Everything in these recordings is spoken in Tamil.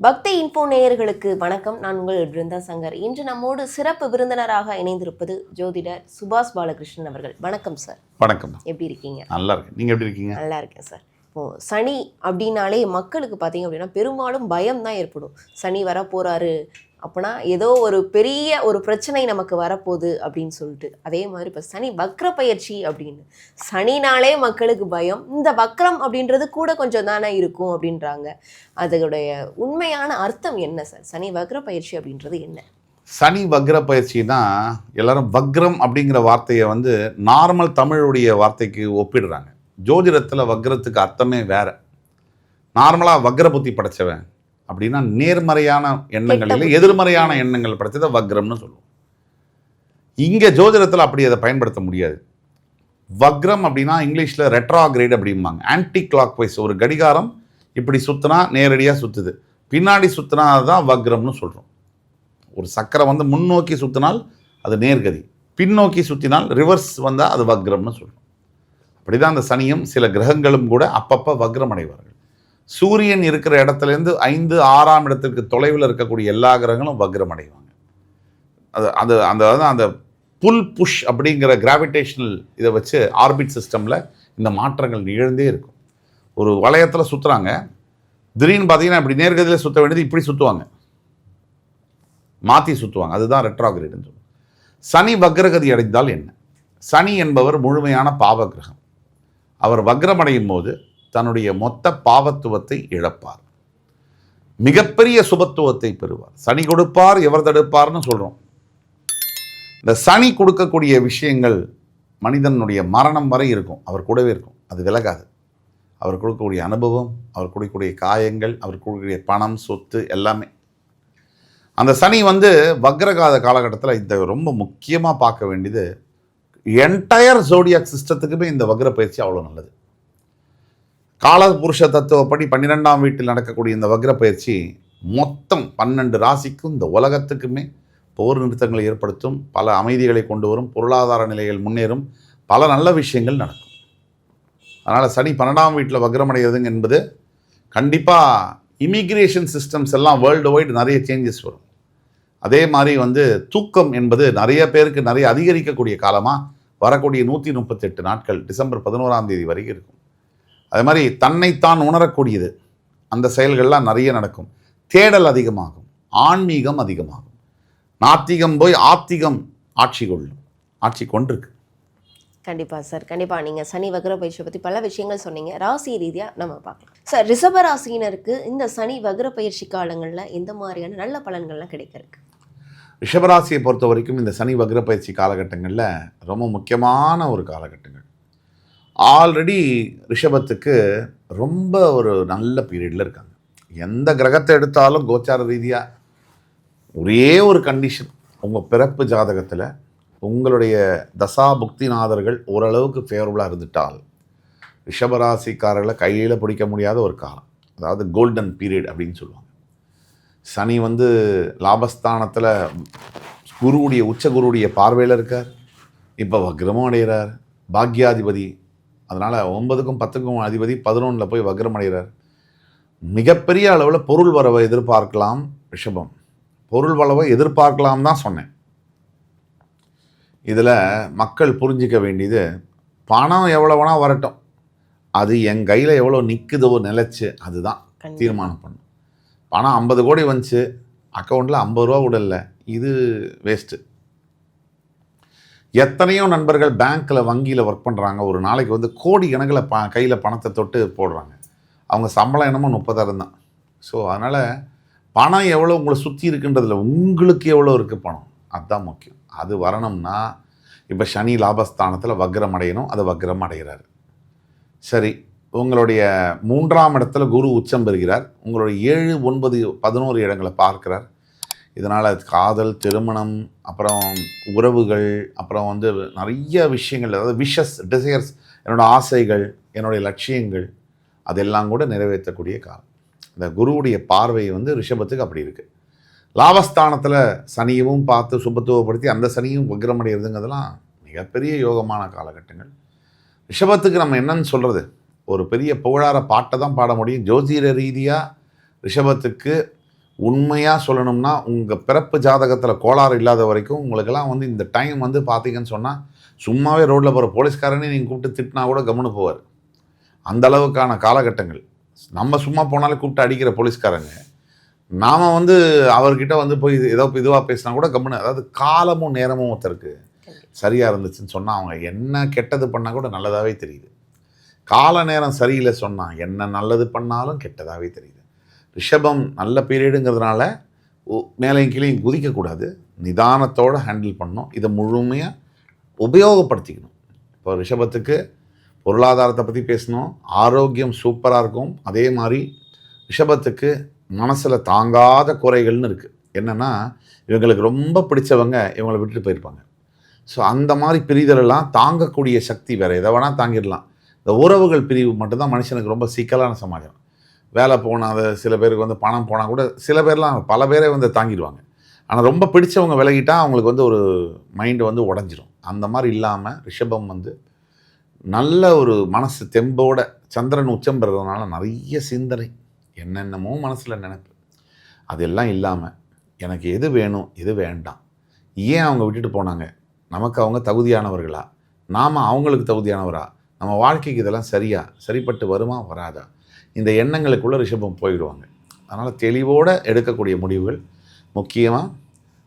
பக்தி இன்ஃபோ நேயர்களுக்கு வணக்கம். நான் உங்கள் பிருந்தா சங்கர். இன்று நம்மோடு சிறப்பு விருந்தினராக இணைந்திருப்பது ஜோதிடர் சுபாஷ் பாலகிருஷ்ணன் அவர்கள். வணக்கம் சார். வணக்கம். எப்படி இருக்கீங்க? நல்லா இருக்கு. நீங்கள் எப்படி இருக்கீங்க? நல்லா இருக்கேன் சார். இப்போது சனி அப்படின்னாலே மக்களுக்கு பார்த்தீங்க அப்படின்னா பெரும்பாலும் பயம் தான் ஏற்படும். சனி வர போகிறாரு அப்படின்னா ஏதோ ஒரு பெரிய ஒரு பிரச்சனை நமக்கு வரப்போகுது அப்படின்னு சொல்லிட்டு. அதே மாதிரி இப்போ சனி வக்ர பயிற்சி அப்படின்னு சனினாலே மக்களுக்கு பயம். இந்த வக்ரம் அப்படின்றது கூட கொஞ்சம் தானே இருக்கும் அப்படின்றாங்க. அதோடைய உண்மையான அர்த்தம் என்ன சார்? சனி வக்ர பயிற்சி அப்படின்றது என்ன? சனி வக்ர பயிற்சினா எல்லாரும் வக்ரம் அப்படிங்கிற வார்த்தையை நார்மல் தமிழுடைய வார்த்தைக்கு ஒப்பிடுறாங்க. ஜோதிடத்தில் வக்ரத்துக்கு அர்த்தமே வேற. நார்மலாக வக்ர புத்தி படைச்சவன் அப்படின்னா நேர்மறையான எண்ணங்கள் இல்லை, எதிர்மறையான எண்ணங்கள் படைச்சதை வக்ரம்னு சொல்லுவோம். இங்கே ஜோதிடத்தில் அப்படி அதை பயன்படுத்த முடியாது. வக்ரம் அப்படின்னா இங்கிலீஷில் ரெட்ராகிரேட் அப்படிம்பாங்க. ஆன்டி கிளாக் வைஸ் ஒரு கடிகாரம் இப்படி சுற்றினா நேரடியாக சுற்றுது, பின்னாடி சுற்றினா அதுதான் வக்ரம்னு சொல்கிறோம். ஒரு சக்கரை முன்னோக்கி சுற்றினால் அது நேர்கதி, பின்னோக்கி சுற்றினால் ரிவர்ஸ் வந்தால் அது வக்ரம்னு சொல்கிறோம். அப்படி தான் அந்த சனியும் சில கிரகங்களும் கூட அப்பப்போ வக்ரம் அடைவார்கள். சூரியன் இருக்கிற இடத்துலேருந்து 5, 6ஆம் இடத்திற்கு தொலைவில் இருக்கக்கூடிய எல்லா கிரகங்களும் வக்ரம் அடைவாங்க. அந்த புல் புஷ் அப்படிங்கிற கிராவிடேஷனல் இதை வச்சு ஆர்பிட் சிஸ்டமில் இந்த மாற்றங்கள் நிகழ்ந்தே இருக்கும். ஒரு வளையத்தில் சுற்றுறாங்க, திடீர்னு பார்த்தீங்கன்னா இப்படி நேர்கதியில் சுற்ற வேண்டியது இப்படி சுற்றுவாங்க, மாற்றி சுற்றுவாங்க. அதுதான் ரெட்ராகிரேட்னு சொல்லுவாங்க. சனி வக்ரகதி அடைந்தால் என்ன? சனி என்பவர் முழுமையான பாவ கிரகம். அவர் வக்ரமடையும் போது தன்னுடைய மொத்த பாவத்துவத்தை இழப்பார், மிகப்பெரிய சுபத்துவத்தை பெறுவார். சனி கொடுப்பார், எவர் தடுப்பார்னு சொல்கிறோம். இந்த சனி கொடுக்கக்கூடிய விஷயங்கள் மனிதனுடைய மரணம் வரை இருக்கும், அவர் கூடவே இருக்கும், அது விலகாது. அவர் கொடுக்கக்கூடிய அனுபவம், அவர் கொடுக்கக்கூடிய காயங்கள், அவர் கொடுக்கக்கூடிய பணம், சொத்து எல்லாமே. அந்த சனி வக்ரகாத காலகட்டத்தில் இந்த ரொம்ப முக்கியமாக பார்க்க வேண்டியது, என்டையர் ஜோடியாக் சிஸ்டத்துக்குமே இந்த வக்ர பயிற்சி அவ்வளோ நல்லது. காலபுருஷ தத்துவப்படி 12ஆம் வீட்டில் நடக்கக்கூடிய இந்த வக்ர பயிற்சி மொத்தம் 12 ராசிக்கும் இந்த உலகத்துக்குமே போர் நிறுத்தங்களை ஏற்படுத்தும், பல அமைதிகளை கொண்டு வரும், பொருளாதார நிலைகள் முன்னேறும், பல நல்ல விஷயங்கள் நடக்கும். அதனால் சனி 12ஆம் வீட்டில் வக்ரமடைகிறதுங்க என்பது கண்டிப்பாக இமிக்ரேஷன் சிஸ்டம்ஸ் எல்லாம் வேர்ல்டு வைடு நிறைய சேஞ்சஸ் வரும். அதே மாதிரி தூக்கம் என்பது நிறைய பேருக்கு நிறைய அதிகரிக்கக்கூடிய காலமாக வரக்கூடிய 138 நாட்கள் டிசம்பர் 11ஆம் தேதி வரைக்கும் இருக்கும். அதே மாதிரி தன்னைத்தான் உணரக்கூடியது, அந்த செயல்கள்லாம் நிறைய நடக்கும். தேடல் அதிகமாகும், ஆன்மீகம் அதிகமாகும். நாத்திகம் போய் ஆத்திகம் ஆட்சி கொண்டிருக்கு. கண்டிப்பாக சார், கண்டிப்பாக. நீங்கள் சனி வக்ர பயிற்சியை பற்றி பல விஷயங்கள் சொன்னீங்க. ராசி ரீதியாக நம்ம பார்க்கலாம் சார். ரிஷப ராசியினருக்கு இந்த சனி வக்ர பயிற்சி காலங்களில் எந்த மாதிரியான நல்ல பலன்கள்லாம் கிடைக்கிறதுக்கு? ரிஷபராசியை பொறுத்த வரைக்கும் இந்த சனி வக்ர பயிற்சி காலகட்டங்களில் ரொம்ப முக்கியமான ஒரு காலகட்டங்கள். ஆல்ரெடி ரிஷபத்துக்கு ரொம்ப ஒரு நல்ல பீரியடில் இருக்காங்க. எந்த கிரகத்தை எடுத்தாலும் கோச்சார ரீதியாக ஒரே ஒரு கண்டிஷன், உங்கள் பிறப்பு ஜாதகத்தில் உங்களுடைய தசா புக்திநாதர்கள் ஓரளவுக்கு ஃபேவரபுளாக இருந்துட்டால் ரிஷபராசிக்காரர்களை கையில் பிடிக்க முடியாத ஒரு காலம், அதாவது கோல்டன் பீரியட் அப்படின்னு சொல்லுவாங்க. சனி லாபஸ்தானத்தில் குருவுடைய உச்ச குருவுடைய பார்வையில் இருக்கார், இப்போ வக்ரமும் அடைகிறார், பாக்யாதிபதி. அதனால் 9க்கும் 10க்கும் அதிபதி 11ல் போய் வக்ரம் அடைகிறார். மிகப்பெரிய அளவில் பொருள் வரவை எதிர்பார்க்கலாம் ரிஷபம். பொருள் வரவை எதிர்பார்க்கலாம் தான் சொன்னேன். இதில் மக்கள் புரிஞ்சிக்க வேண்டியது, பணம் எவ்வளோ வேணால் வரட்டும், அது என் கையில் எவ்வளோ நிற்குதோ நிலச்சி அதுதான் தீர்மானம் பண்ணும். பணம் 50 கோடி வந்துச்சு, அக்கௌண்ட்டில் 50 ரூபா கூட இல்லை, இது வேஸ்ட்டு. எத்தனையோ நண்பர்கள் பேங்க்கில் வங்கியில் ஒர்க் பண்ணுறாங்க, ஒரு நாளைக்கு கோடி கணக்கில் கையில் பணத்தை தொட்டு போடுறாங்க. அவங்க சம்பளம் என்னமோ 30,000 தான். ஸோ அதனால் பணம் எவ்வளோ உங்களை சுற்றி இருக்குன்றதில்ல, உங்களுக்கு எவ்வளோ இருக்குது பணம், அதுதான் முக்கியம். அது வரணும்னா இப்போ சனி லாபஸ்தானத்தில் வக்ரம் அடையணும், அது வக்ரம் அடைகிறார். சரி, உங்களுடைய 3ஆம் இடத்துல குரு உச்சம் பெறுகிறார், உங்களுடைய 7, 9, 11 இடங்களை பார்க்கிறார். இதனால் காதல், திருமணம், அப்புறம் உறவுகள், அப்புறம் நிறைய விஷயங்கள், அதாவது விஷஸ், டிசையர்ஸ், என்னோடய ஆசைகள், என்னுடைய லட்சியங்கள், அதெல்லாம் கூட நிறைவேற்றக்கூடிய காலம். இந்த குருவுடைய பார்வை ரிஷபத்துக்கு அப்படி இருக்குது. லாபஸ்தானத்தில் சனியவும் பார்த்து சுபத்துவப்படுத்தி அந்த சனியும் வக்ரமடைகிறதுங்கிறதுலாம் மிகப்பெரிய யோகமான காலகட்டங்கள். ரிஷபத்துக்கு நம்ம என்னன்னு சொல்கிறது, ஒரு பெரிய புகழார பாட்டை தான் பாட முடியும். ஜோதிட ரீதியாக ரிஷபத்துக்கு உண்மையாக சொல்லணும்னா உங்கள் பிறப்பு ஜாதகத்தில் கோளாறு இல்லாத வரைக்கும் உங்களுக்கெல்லாம் வந்து இந்த டைம் வந்து பார்த்தீங்கன்னு சொன்னால் சும்மாவே ரோட்டில் போகிற போலீஸ்காரனே நீங்கள் கூப்பிட்டு திட்டினா கூட கம்முன்னு போவார். அந்த அளவுக்கான காலகட்டங்கள். நம்ம சும்மா போனாலே கூப்பிட்டு அடிக்கிற போலீஸ்காரங்க, நாம் வந்து அவர்கிட்ட வந்து போய் ஏதோ இதுவாக பேசினா கூட கம்முன்னு, அதாவது காலமும் நேரமும் ஒருத்தருக்கு சரியாக இருந்துச்சுன்னு சொன்னால் அவங்க என்ன கெட்டது பண்ணால் கூட நல்லதாகவே தெரியுது. கால நேரம் சரியில்லை சொன்னால் என்ன நல்லது பண்ணாலும் கெட்டதாகவே தெரியுது. ரிஷபம் நல்ல பீரியடுங்கிறதுனால மேலையும் கீழையும் குதிக்கக்கூடாது, நிதானத்தோடு ஹேண்டில் பண்ணணும். இதை முழுமையாக உபயோகப்படுத்திக்கணும். இப்போ ரிஷபத்துக்கு பொருளாதாரத்தை பற்றி பேசணும், ஆரோக்கியம் சூப்பராக இருக்கும். அதே மாதிரி ரிஷபத்துக்கு மனசில் தாங்காத குறைகள்னு இருக்குது. என்னென்னா இவங்களுக்கு ரொம்ப பிடிச்சவங்க இவங்களை விட்டுட்டு போயிருப்பாங்க. ஸோ அந்த மாதிரி பிரிதலெல்லாம் தாங்கக்கூடிய சக்தி வேறு எதை வேணால் தாங்கிடலாம். இந்த உறவுகள் பிரிவு மட்டும்தான் மனுஷனுக்கு ரொம்ப சிக்கலான சமாஜம். வேலை போனால் அது சில பேருக்கு வந்து பணம் போனால் கூட சில பேர்லாம் பல பேரே வந்து தாங்கிடுவாங்க. ஆனால் ரொம்ப பிடிச்சவங்க விலகிட்டால் அவங்களுக்கு வந்து ஒரு மைண்டு வந்து உடஞ்சிரும். அந்த மாதிரி இல்லாமல் ரிஷபம் வந்து நல்ல ஒரு மனசு தெம்போட, சந்திரன் உச்சம் பெறுறதுனால நிறைய சிந்தனை, என்னென்னமோ மனசில் நினைப்பு, அதெல்லாம் இல்லாமல் எனக்கு எது வேணும் எது வேண்டாம், ஏன் அவங்க விட்டுட்டு போனாங்க, நமக்கு அவங்க தகுதியானவர்களா, நாம் அவங்களுக்கு தகுதியானவரா, நம்ம வாழ்க்கைக்கு இதெல்லாம் சரிப்பட்டு வருமா வராதா, இந்த எண்ணங்களுக்குள்ளே ரிஷபம் போயிடுவாங்க. அதனால் தெளிவோடு எடுக்கக்கூடிய முடிவுகள். முக்கியமாக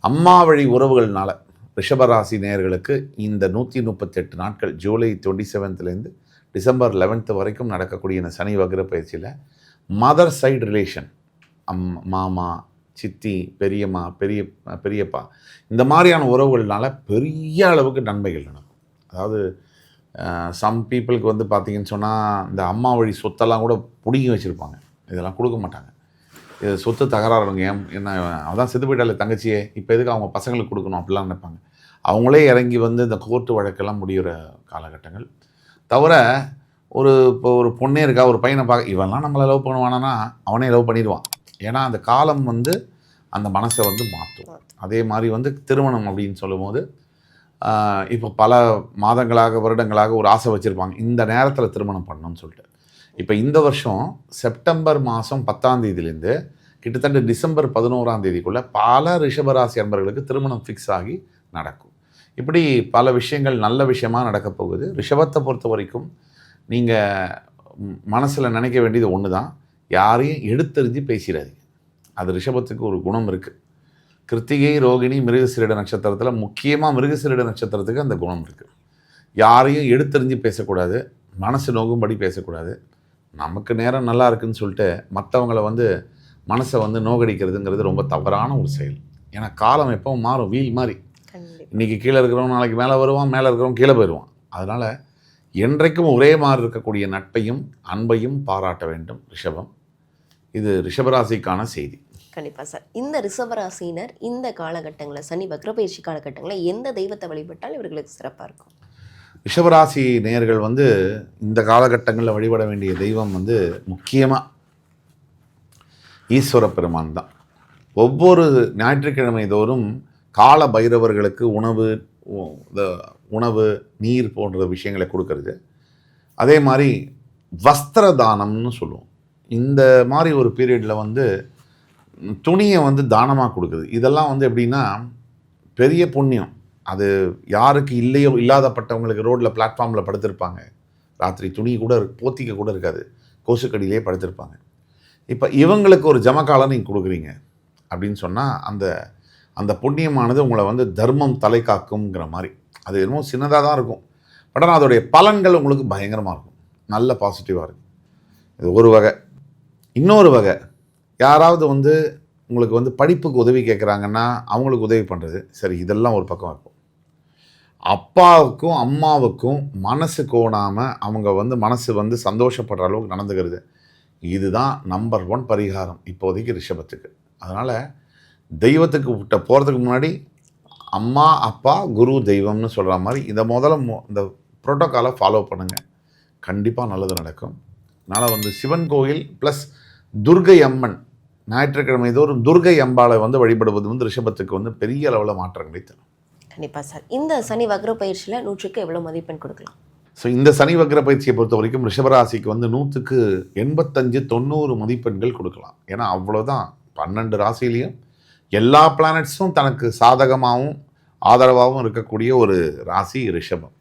அம்மா வழி உறவுகள்னால ரிஷபராசி நேயர்களுக்கு இந்த 138 நாட்கள் ஜூலை 27லேருந்து டிசம்பர் 11 வரைக்கும் நடக்கக்கூடிய இந்த சனி வக்ர பயிற்சியில் மதர் சைடு ரிலேஷன், மாமா, சித்தி, பெரியம்மா, பெரியப்பா, இந்த மாதிரியான உறவுகள்னால பெரிய அளவுக்கு நன்மைகள் நடக்கும். அதாவது சம் பீப்புளுக்கு வந்து பார்த்திங்கன்னு சொன்னால் இந்த அம்மா வழி சொத்தெல்லாம் கூட பிடுங்கி வச்சுருப்பாங்க, இதெல்லாம் கொடுக்க மாட்டாங்க. இது சொத்து தகராறுங்க, என்ன அதான் செத்து போயிட்டாலே தங்கச்சியே, இப்போ எதுக்கு அவங்க பசங்களுக்கு கொடுக்கணும் அப்படிலாம் நினைப்பாங்க. அவங்களே இறங்கி வந்து இந்த கோர்ட்டு வழக்கெல்லாம் முடிகிற காலகட்டங்கள். தவிர இப்போ ஒரு பொண்ணே இருக்கா, ஒரு பையனை பார்க்க, இவன்லாம் நம்மளை லவ் பண்ணுவானா, அவனே லவ் பண்ணிடுவான். ஏன்னா அந்த காலம் வந்து அந்த மனசை வந்து மாற்றும். அதே மாதிரி வந்து திருமணம் அப்படின்னு சொல்லும்போது இப்போ பல மாதங்களாக வருடங்களாக ஒரு ஆசை வச்சுருப்பாங்க, இந்த நேரத்தில் திருமணம் பண்ணணும்னு சொல்லிட்டு. இப்போ இந்த வருஷம் செப்டம்பர் மாதம் 10ஆம் தேதியிலேருந்து கிட்டத்தட்ட டிசம்பர் 11ஆம் தேதிக்குள்ளே பல ரிஷபராசி அன்பர்களுக்கு திருமணம் ஃபிக்ஸ் ஆகி நடக்கும். இப்படி பல விஷயங்கள் நல்ல விஷயமாக நடக்கப் போகுது. ரிஷபத்தை பொறுத்த வரைக்கும் நீங்கள் மனசில் நினைக்க வேண்டியது ஒன்று தான், யாரையும் எடுத்தெறிஞ்சு பேசிடாதீங்க. அது ரிஷபத்துக்கு ஒரு குணம் இருக்குது. கிருத்திகை, ரோகிணி, மிருகசீரிட நட்சத்திரத்தில், முக்கியமாக மிருகசீரிட நட்சத்திரத்துக்கு அந்த குணம் இருக்குது. யாரையும் எடுத்தெறிஞ்சு பேசக்கூடாது, மனசு நோகும்படி பேசக்கூடாது. நமக்கு நேரம் நல்லா இருக்குதுன்னு சொல்லிட்டு மற்றவங்களை வந்து மனசை வந்து நோகடிக்கிறதுங்கிறது ரொம்ப தவறான ஒரு செயல். ஏன்னா காலம் எப்பவும் மாறும், வீல் மாதிரி. இன்றைக்கி கீழே இருக்கிறவங்க நாளைக்கு மேலே வருவான், மேலே இருக்கிறவங்க கீழே போயிடுவான். அதனால் என்றைக்கும் ஒரே மாதிரி இருக்கக்கூடிய நட்பையும் அன்பையும் பாராட்ட வேண்டும் ரிஷபம். இது ரிஷபராசிக்கான செய்தி. கண்டிப்பாக சார். இந்த ரிஷபராசினர் இந்த காலகட்டங்களில், சனி வக்ரப்பயிற்சி காலகட்டங்களில் எந்த தெய்வத்தை வழிபட்டால் இவர்களுக்கு சிறப்பாக இருக்கும்? ரிஷபராசி நேயர்கள் வந்து இந்த காலகட்டங்களில் வழிபட வேண்டிய தெய்வம் வந்து முக்கியமாக ஈஸ்வர பெருமான் தான். ஒவ்வொரு ஞாயிற்றுக்கிழமை தோறும் கால பைரவர்களுக்கு உணவு, நீர் போன்ற விஷயங்களை கொடுக்கறது. அதே மாதிரி வஸ்திர தானம்னு சொல்லுவோம். இந்த மாதிரி ஒரு பீரியடில் வந்து துணியை வந்து தானமாக கொடுக்குறது. இதெல்லாம் வந்து எப்படின்னா பெரிய புண்ணியம். அது யாருக்கு இல்லையோ, இல்லாதப்பட்டவங்களுக்கு ரோட்டில் பிளாட்ஃபார்மில் படுத்திருப்பாங்க, ராத்திரி துணி கூட போத்திக்க கூட இருக்காது, கொசுக்கடியிலே படுத்திருப்பாங்க. இப்போ இவங்களுக்கு ஒரு ஜமக்காலம் நீங்கள் கொடுக்குறீங்க அப்படின்னு சொன்னால் அந்த புண்ணியமானது உங்களை வந்து தர்மம் தலை காக்குங்கிற மாதிரி. அது என்னமோ சின்னதாக தான் இருக்கும், பட் ஆனால் அதோடைய பலன்கள் உங்களுக்கு பயங்கரமாக இருக்கும், நல்ல பாசிட்டிவாக இருக்கும். இது ஒரு வகை. இன்னொரு வகை, யாராவது வந்து உங்களுக்கு வந்து படிப்புக்கு உதவி கேட்குறாங்கன்னா அவங்களுக்கு உதவி பண்ணுறது. சரி, இதெல்லாம் ஒரு பக்கம் இருக்கும். அப்பாவுக்கும் அம்மாவுக்கும் மனசு கோணாமல் அவங்க வந்து மனசு வந்து சந்தோஷப்படுற அளவுக்கு நடந்துக்கிறது, இதுதான் நம்பர் 1 பரிகாரம் இப்போதைக்கு ரிஷபத்துக்கு. அதனால் தெய்வத்துக்கு விட்ட போகிறதுக்கு முன்னாடி அம்மா, அப்பா, குரு, தெய்வம்னு சொல்கிற மாதிரி இந்த இந்த ப்ரோட்டோக்காலை ஃபாலோ பண்ணுங்கள், கண்டிப்பாக நல்லது நடக்கும். அதனால் வந்து சிவன் கோயில் ப்ளஸ் துர்கை அம்மன், ஞாயிற்றுக்கிழமை தோறும் துர்கை அம்பாளை வந்து வழிபடுவது வந்து ரிஷபத்துக்கு வந்து பெரிய அளவில் மாற்றங்களை தரும். கண்டிப்பாக சார். இந்த சனி வக்ர பயிற்சியில் 100க்கு எவ்வளோ மதிப்பெண் கொடுக்கலாம்? ஸோ இந்த சனி வக்ர பயிற்சியை பொறுத்த வரைக்கும் ரிஷபராசிக்கு வந்து 100க்கு 85, 90 மதிப்பெண்கள் கொடுக்கலாம். ஏன்னா அவ்வளோதான் 12 ராசியிலையும் எல்லா பிளானட்ஸும் தனக்கு சாதகமாகவும் ஆதரவாகவும் இருக்கக்கூடிய ஒரு ராசி ரிஷபம்.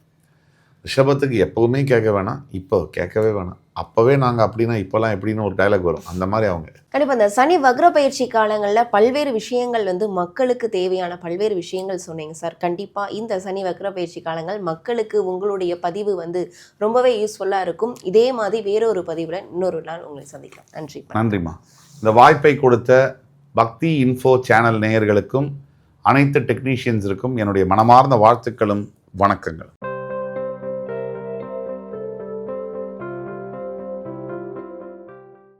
ரிஷபத்துக்கு எப்போவுமே கேட்க வேணாம், இப்போ கேட்கவே வேணாம். அப்போவே நாங்கள் அப்படின்னா இப்போல்லாம் எப்படின்னு ஒரு டைலாக் வரும், அந்த மாதிரி அவங்க. கண்டிப்பாக இந்த சனி வக்ர பயிற்சி காலங்களில் பல்வேறு விஷயங்கள் மக்களுக்கு தேவையான பல்வேறு விஷயங்கள் சொன்னீங்க சார். கண்டிப்பாக இந்த சனி வக்ர பயிற்சி காலங்கள் மக்களுக்கு உங்களுடைய பதிவு ரொம்பவே யூஸ்ஃபுல்லாக இருக்கும். இதே மாதிரி வேறொரு பதிவில் இன்னொரு நாள் உங்களை சந்திக்கலாம். நன்றி. நன்றிம்மா. இந்த வாய்ப்பை கொடுத்த பக்தி இன்ஃபோ சேனல் நேயர்களுக்கும் அனைத்து டெக்னீஷியன்ஸுக்கும் என்னுடைய மனமார்ந்த வாழ்த்துக்களும் வணக்கங்கள்.